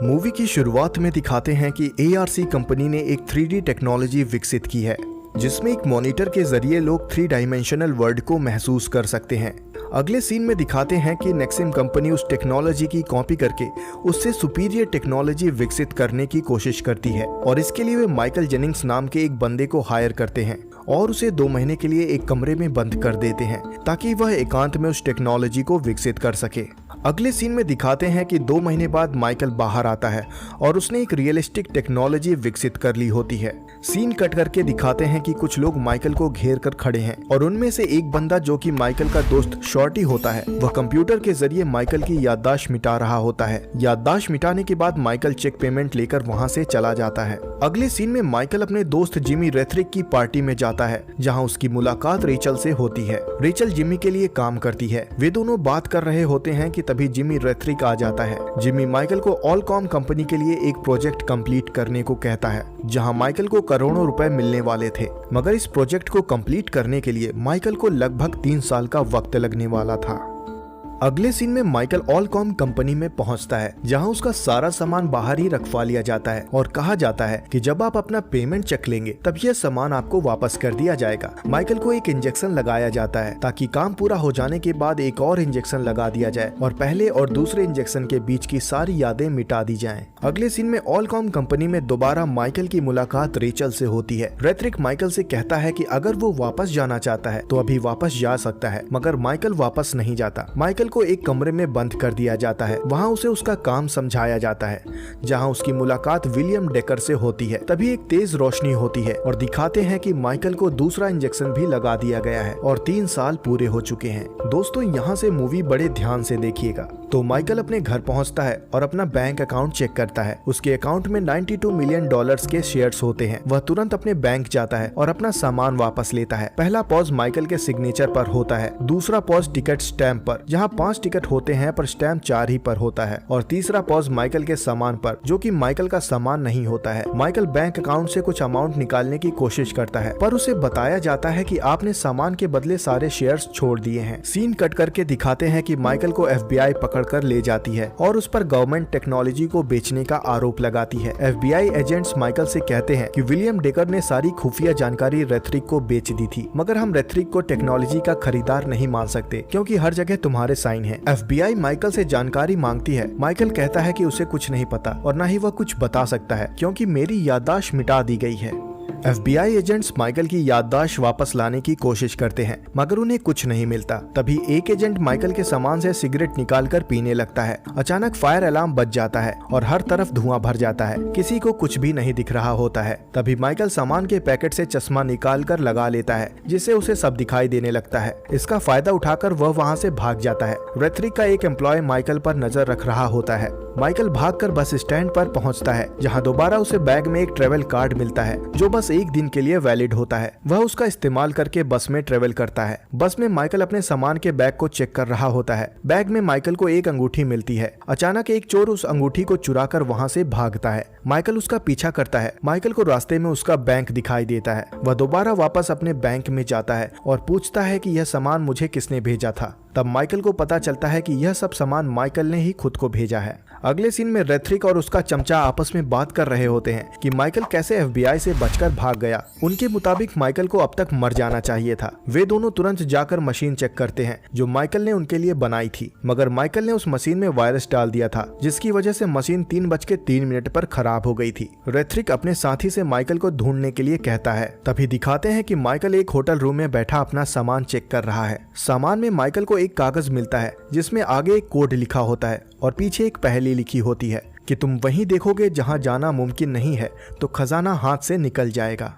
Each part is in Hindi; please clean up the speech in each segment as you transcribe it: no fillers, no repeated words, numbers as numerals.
मूवी की शुरुआत में दिखाते हैं कि ARC कंपनी ने एक 3D टेक्नोलॉजी विकसित की है जिसमें एक मॉनिटर के जरिए लोग 3 डायमेंशनल वर्ल्ड को महसूस कर सकते हैं। अगले सीन में दिखाते हैं कि नेक्सिम कंपनी उस टेक्नोलॉजी की कॉपी करके उससे सुपीरियर टेक्नोलॉजी विकसित करने की कोशिश करती है और इसके लिए वे माइकल जेनिंग्स नाम के एक बंदे को हायर करते हैं और उसे 2 महीने के लिए एक कमरे में बंद कर देते हैं ताकि वह एकांत में उस टेक्नोलॉजी को विकसित कर सके। अगले सीन में दिखाते हैं कि 2 महीने बाद माइकल बाहर आता है और उसने एक रियलिस्टिक टेक्नोलॉजी विकसित कर ली होती है। सीन कट करके दिखाते हैं कि कुछ लोग माइकल को घेर कर खड़े हैं और उनमें से एक बंदा जो कि माइकल का दोस्त शॉर्टी होता है, वह कंप्यूटर के जरिए माइकल की याददाश्त मिटा रहा होता है। याददाश्त मिटाने के बाद माइकल चेक पेमेंट लेकर वहाँ से चला जाता है। अगले सीन में माइकल अपने दोस्त जिमी रेथरिक की पार्टी में जाता है जहाँ उसकी मुलाकात रेचल से होती है। रेचल जिमी के लिए काम करती है। वे दोनों बात कर रहे होते हैं कि तभी जिमी रेथरिक आ जाता है। जिमी माइकल को ऑलकॉम कंपनी के लिए एक प्रोजेक्ट कंप्लीट करने को कहता है जहां माइकल को करोड़ों रुपए मिलने वाले थे, मगर इस प्रोजेक्ट को कंप्लीट करने के लिए माइकल को लगभग 3 साल का वक्त लगने वाला था। अगले सीन में माइकल ऑलकॉम कंपनी में पहुंचता है जहां उसका सारा सामान बाहर ही रखवा लिया जाता है और कहा जाता है कि जब आप अपना पेमेंट चेक लेंगे तब यह सामान आपको वापस कर दिया जाएगा। माइकल को एक इंजेक्शन लगाया जाता है ताकि काम पूरा हो जाने के बाद एक और इंजेक्शन लगा दिया जाए और पहले और दूसरे इंजेक्शन के बीच की सारी यादें मिटा दी जाएं। अगले सीन में ऑलकॉम कंपनी में दोबारा माइकल की मुलाकात रेचल से होती है। रेथरिक माइकल से कहता है कि अगर वो वापस जाना चाहता है तो अभी वापस जा सकता है, मगर माइकल वापस नहीं जाता। माइकल को एक कमरे में बंद कर दिया जाता है। वहाँ उसे उसका काम समझाया जाता है जहाँ उसकी मुलाकात विलियम डेकर से होती है। तभी एक तेज रोशनी होती है और दिखाते हैं कि माइकल को दूसरा इंजेक्शन भी लगा दिया गया है और 3 साल पूरे हो चुके हैं। दोस्तों, यहाँ से मूवी बड़े ध्यान से देखिएगा। तो माइकल अपने घर पहुँचता है और अपना बैंक अकाउंट चेक करता है। उसके अकाउंट में $92 मिलियन के शेयर्स होते हैं। वह तुरंत अपने बैंक जाता है और अपना सामान वापस लेता है। पहला पॉज माइकल के सिग्नेचर पर होता है, दूसरा पॉज टिकट स्टैम्प पर जहाँ 5 टिकट होते हैं पर स्टैम्प 4 ही पर होता है, और तीसरा पॉज माइकल के सामान पर जो कि माइकल का सामान नहीं होता है। माइकल बैंक अकाउंट से कुछ अमाउंट निकालने की कोशिश करता है पर उसे बताया जाता है कि आपने सामान के बदले सारे शेयर्स छोड़ दिए हैं। सीन कट करके दिखाते हैं कि माइकल को FBI पकड़कर ले जाती है और उस पर गवर्नमेंट टेक्नोलॉजी को बेचने का आरोप लगाती है। FBI एजेंट्स माइकल से कहते हैं कि विलियम डेकर ने सारी खुफिया जानकारी रेथरिक को बेच दी थी, मगर हम रेथरिक को टेक्नोलॉजी का खरीदार नहीं मान सकते क्योंकि हर जगह तुम्हारे साइन है। FBI माइकल से जानकारी मांगती है। माइकल कहता है कि उसे कुछ नहीं पता और न ही वह कुछ बता सकता है क्योंकि मेरी याददाश्त मिटा दी गई है। FBI एजेंट्स माइकल की याददाश्त वापस लाने की कोशिश करते हैं मगर उन्हें कुछ नहीं मिलता। तभी एक एजेंट माइकल के सामान से सिगरेट निकालकर पीने लगता है। अचानक फायर अलार्म बज जाता है और हर तरफ धुआं भर जाता है। किसी को कुछ भी नहीं दिख रहा होता है। तभी माइकल सामान के पैकेट से चश्मा निकाल कर लगा लेता है जिससे उसे सब दिखाई देने लगता है। इसका फायदा उठाकर वह वहाँ से भाग जाता है। रेथरिक का एक एम्प्लॉय माइकल पर नजर रख रहा होता है। माइकल भागकर बस स्टैंड पर पहुंचता है जहां दोबारा उसे बैग में एक ट्रेवल कार्ड मिलता है जो बस 1 दिन के लिए वैलिड होता है। वह उसका इस्तेमाल करके बस में ट्रेवल करता है। बस में माइकल अपने सामान के बैग को चेक कर रहा होता है। बैग में माइकल को एक अंगूठी मिलती है। अचानक एक चोर उस अंगूठी को चुराकर वहां से भागता है। माइकल उसका पीछा करता है। माइकल को रास्ते में उसका बैंक दिखाई देता है। वह दोबारा वापस अपने बैंक में जाता है और पूछता है कि यह सामान मुझे किसने भेजा था। तब माइकल को पता चलता है कि यह सब सामान माइकल ने ही खुद को भेजा है। अगले सीन में रेथरिक और उसका चमचा आपस में बात कर रहे होते हैं कि माइकल कैसे FBI से बचकर भाग गया। उनके मुताबिक माइकल को अब तक मर जाना चाहिए था। वे दोनों तुरंत जाकर मशीन चेक करते हैं जो माइकल ने उनके लिए बनाई थी, मगर माइकल ने उस मशीन में वायरस डाल दिया था जिसकी वजह से मशीन 3:03 पर खराब हो गई थी। रेथरिक अपने साथी से माइकल को ढूंढने के लिए कहता है। तभी दिखाते हैं कि माइकल एक होटल रूम में बैठा अपना सामान चेक कर रहा है। सामान में माइकल को एक कागज मिलता है जिसमें आगे एक कोड लिखा होता है और पीछे एक पहेली लिखी होती है कि तुम वहीं देखोगे जहां जाना मुमकिन नहीं है तो खजाना हाथ से निकल जाएगा।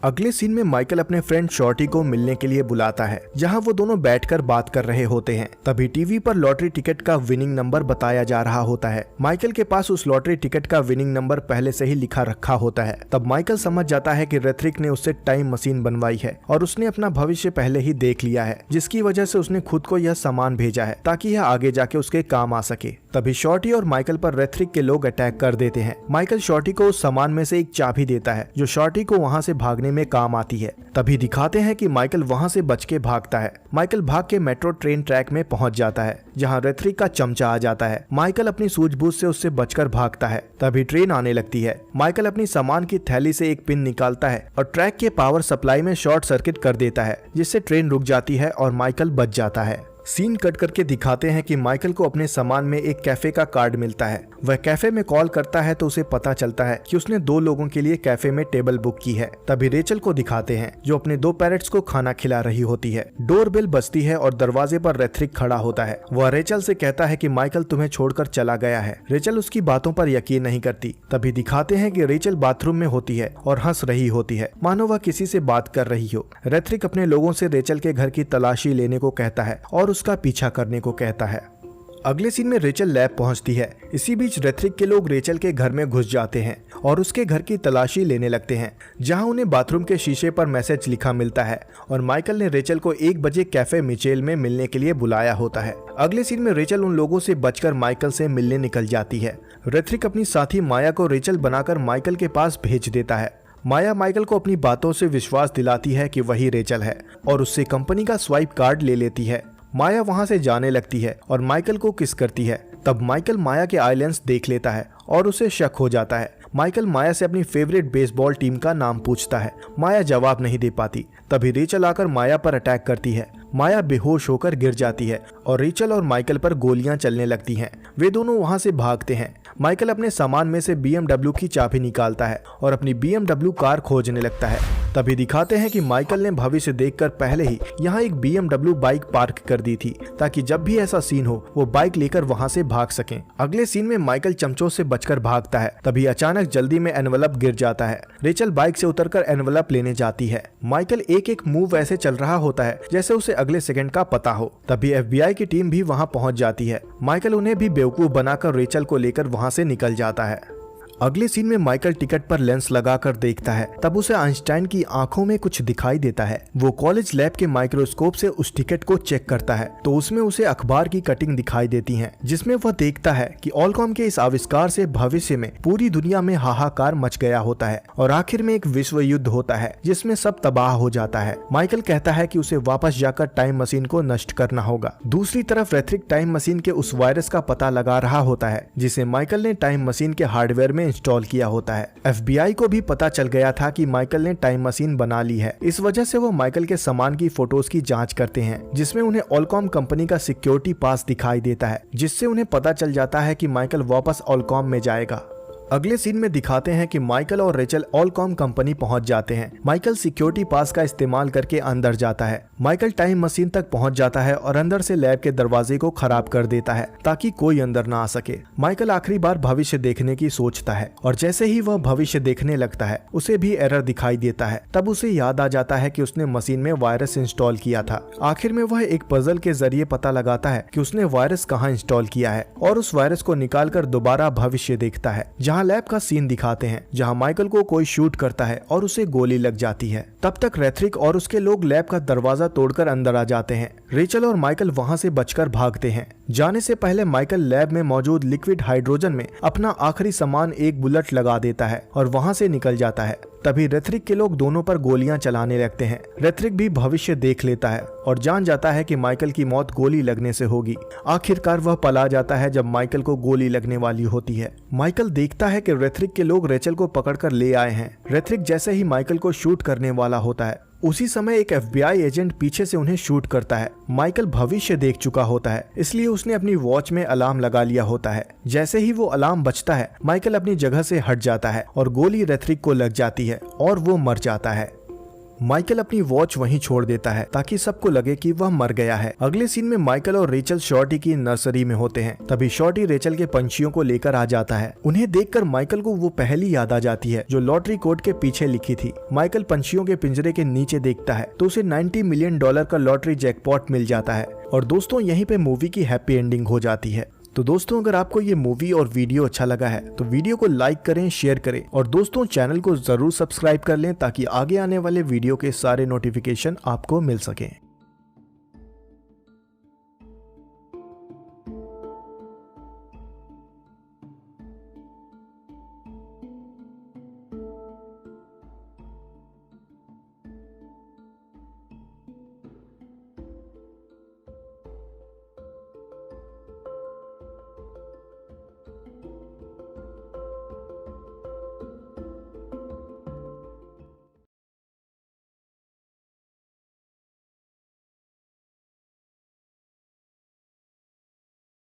अगले सीन में माइकल अपने फ्रेंड शॉर्टी को मिलने के लिए बुलाता है जहां वो दोनों बैठकर बात कर रहे होते हैं। तभी टीवी पर लॉटरी टिकट का विनिंग नंबर बताया जा रहा होता है। माइकल के पास उस लॉटरी टिकट का विनिंग नंबर पहले से ही लिखा रखा होता है। तब माइकल समझ जाता है कि रेथरिक ने उससे टाइम मशीन बनवाई है और उसने अपना भविष्य पहले ही देख लिया है, जिसकी वजह से उसने खुद को यह सामान भेजा है ताकि यह आगे जाके उसके काम आ सके। तभी शॉर्टी और माइकल पर रेथरिक के लोग अटैक कर देते हैं। माइकल शॉर्टी को उस सामान में से एक चाबी देता है जो शॉर्टी को वहाँ से भागने में काम आती है। तभी दिखाते हैं कि माइकल वहां से बच के भागता है। माइकल भाग के मेट्रो ट्रेन ट्रैक में पहुंच जाता है, जहां रेथरिक का चमचा आ जाता है। माइकल अपनी सूझबूझ से उससे बचकर भागता है। तभी ट्रेन आने लगती है। माइकल अपनी सामान की थैली से एक पिन निकालता है और ट्रैक के पावर सप्लाई में शॉर्ट सर्किट कर देता है, जिससे ट्रेन रुक जाती है और माइकल बच जाता है। सीन कट करके दिखाते हैं कि माइकल को अपने सामान में एक कैफे का कार्ड मिलता है। वह कैफे में कॉल करता है तो उसे पता चलता है कि उसने 2 लोगों के लिए कैफे में टेबल बुक की है। तभी रेचल को दिखाते हैं, जो अपने 2 पैरट्स को खाना खिला रही होती है। डोरबेल बजती है और दरवाजे पर रेथरिक खड़ा होता है। वह रेचल से कहता है कि माइकल तुम्हें छोड़कर चला गया है। रेचल उसकी बातों पर यकीन नहीं करती। तभी दिखाते हैं कि रेचल बाथरूम में होती है और हंस रही होती है, मानो वह किसी से बात कर रही हो। रेथरिक अपने लोगों से रेचल के घर की तलाशी लेने को कहता है और उसका पीछा करने को कहता है। अगले सीन में रेचल लैब पहुंचती है। इसी बीच रेथरिक के लोग रेचल के घर में घुस जाते हैं और उसके घर की तलाशी लेने लगते हैं, जहां उन्हें बाथरूम के शीशे पर मैसेज लिखा मिलता है और माइकल ने रेचल को 1 बजे कैफे मिचेल में मिलने के लिए बुलाया होता है। अगले सीन में रेचल उन लोगों से बचकर माइकल से मिलने निकल जाती है। रेथरिक अपनी साथी माया को रेचल बनाकर माइकल के पास भेज देता है। माया माइकल को अपनी बातों से विश्वास दिलाती है कि वही रेचल है और उससे कंपनी का स्वाइप कार्ड ले लेती है। माया वहां से जाने लगती है और माइकल को किस करती है। तब माइकल माया के आइलैंड्स देख लेता है और उसे शक हो जाता है। माइकल माया से अपनी फेवरेट बेसबॉल टीम का नाम पूछता है। माया जवाब नहीं दे पाती। तभी रेचल आकर माया पर अटैक करती है। माया बेहोश होकर गिर जाती है और रेचल और माइकल पर गोलियां चलने लगती हैं। वे दोनों वहां से भागते हैं। माइकल अपने सामान में से BMW की चाबी निकालता है और अपनी BMW कार खोजने लगता है। तभी दिखाते हैं कि माइकल ने भविष्य देखकर पहले ही यहाँ एक BMW बाइक पार्क कर दी थी, ताकि जब भी ऐसा सीन हो वो बाइक लेकर वहाँ से भाग सकें। अगले सीन में माइकल चमचों से बचकर भागता है। तभी अचानक जल्दी में एनवलप गिर जाता है। रेचल बाइक से उतरकर एनवलप लेने जाती है। माइकल एक मूव ऐसे चल रहा होता है जैसे उसे अगले सेकंड का पता हो। तभी FBI की टीम भी वहाँ पहुँच जाती है। माइकल उन्हें भी बेवकूफ बनाकर रेचल को लेकर वहाँ से निकल जाता है। अगले सीन में माइकल टिकट पर लेंस लगाकर देखता है। तब उसे आइंस्टाइन की आंखों में कुछ दिखाई देता है। वो कॉलेज लैब के माइक्रोस्कोप से उस टिकट को चेक करता है तो उसमें उसे अखबार की कटिंग दिखाई देती है, जिसमें वह देखता है कि ऑलकॉम के इस आविष्कार से भविष्य में पूरी दुनिया में हाहाकार मच गया होता है और आखिर में एक विश्व युद्ध होता है जिसमें सब तबाह हो जाता है। माइकल कहता है कि उसे वापस जाकर टाइम मशीन को नष्ट करना होगा। दूसरी तरफ रेथरिक टाइम मशीन के उस वायरस का पता लगा रहा होता है जिसे माइकल ने टाइम मशीन के हार्डवेयर में इंस्टॉल किया होता है। FBI को भी पता चल गया था कि माइकल ने टाइम मशीन बना ली है। इस वजह से वो माइकल के सामान की फोटोज की जांच करते हैं, जिसमें उन्हें ऑलकॉम कंपनी का सिक्योरिटी पास दिखाई देता है, जिससे उन्हें पता चल जाता है कि माइकल वापस ऑलकॉम में जाएगा। अगले सीन में दिखाते हैं कि माइकल और रेचल ऑलकॉम कंपनी पहुंच जाते हैं। माइकल सिक्योरिटी पास का इस्तेमाल करके अंदर जाता है। माइकल टाइम मशीन तक पहुंच जाता है और अंदर से लैब के दरवाजे को खराब कर देता है ताकि कोई अंदर ना आ सके। माइकल आखिरी बार भविष्य देखने की सोचता है और जैसे ही वह भविष्य देखने लगता है उसे भी एरर दिखाई देता है। तब उसे याद आ जाता है कि उसने मशीन में वायरस इंस्टॉल किया था। आखिर में वह एक पजल के जरिए पता लगाता है कि उसने वायरस कहाँ इंस्टॉल किया है और उस वायरस को निकाल कर दोबारा भविष्य देखता है। जहाँ लैब का सीन दिखाते हैं जहां माइकल को कोई शूट करता है और उसे गोली लग जाती है। तब तक रेथरिक और उसके लोग लैब का दरवाजा तोड़कर अंदर आ जाते हैं। रेचल और माइकल वहां से बचकर भागते हैं। जाने से पहले माइकल लैब में मौजूद लिक्विड हाइड्रोजन में अपना आखिरी सामान एक बुलेट लगा देता है और वहां से निकल जाता है। तभी रेथरिक के लोग दोनों पर गोलियां चलाने लगते हैं। रेथरिक भी भविष्य देख लेता है और जान जाता है कि माइकल की मौत गोली लगने से होगी। आखिरकार वह पला जाता है जब माइकल को गोली लगने वाली होती है। माइकल देखता है कि रेथरिक के लोग रेचल को पकड़कर ले आए हैं। रेथरिक जैसे ही माइकल को शूट करने वाला होता है उसी समय एक FBI एजेंट पीछे से उन्हें शूट करता है। माइकल भविष्य देख चुका होता है, इसलिए उसने अपनी वॉच में अलार्म लगा लिया होता है। जैसे ही वो अलार्म बजता है माइकल अपनी जगह से हट जाता है और गोली रेथरिक को लग जाती है और वो मर जाता है। माइकल अपनी वॉच वहीं छोड़ देता है ताकि सबको लगे कि वह मर गया है। अगले सीन में माइकल और रेचल शॉर्टी की नर्सरी में होते हैं। तभी शॉर्टी रेचल के पंछियों को लेकर आ जाता है। उन्हें देखकर माइकल को वो पहेली याद आ जाती है जो लॉटरी कोड के पीछे लिखी थी। माइकल पंछियों के पिंजरे के नीचे देखता है तो उसे $90 मिलियन का लॉटरी जैकपॉट मिल जाता है और दोस्तों यहीं पे मूवी की हैप्पी एंडिंग हो जाती है। तो दोस्तों अगर आपको ये मूवी और वीडियो अच्छा लगा है तो वीडियो को लाइक करें, शेयर करें और दोस्तों चैनल को जरूर सब्सक्राइब कर लें ताकि आगे आने वाले वीडियो के सारे नोटिफिकेशन आपको मिल सकें।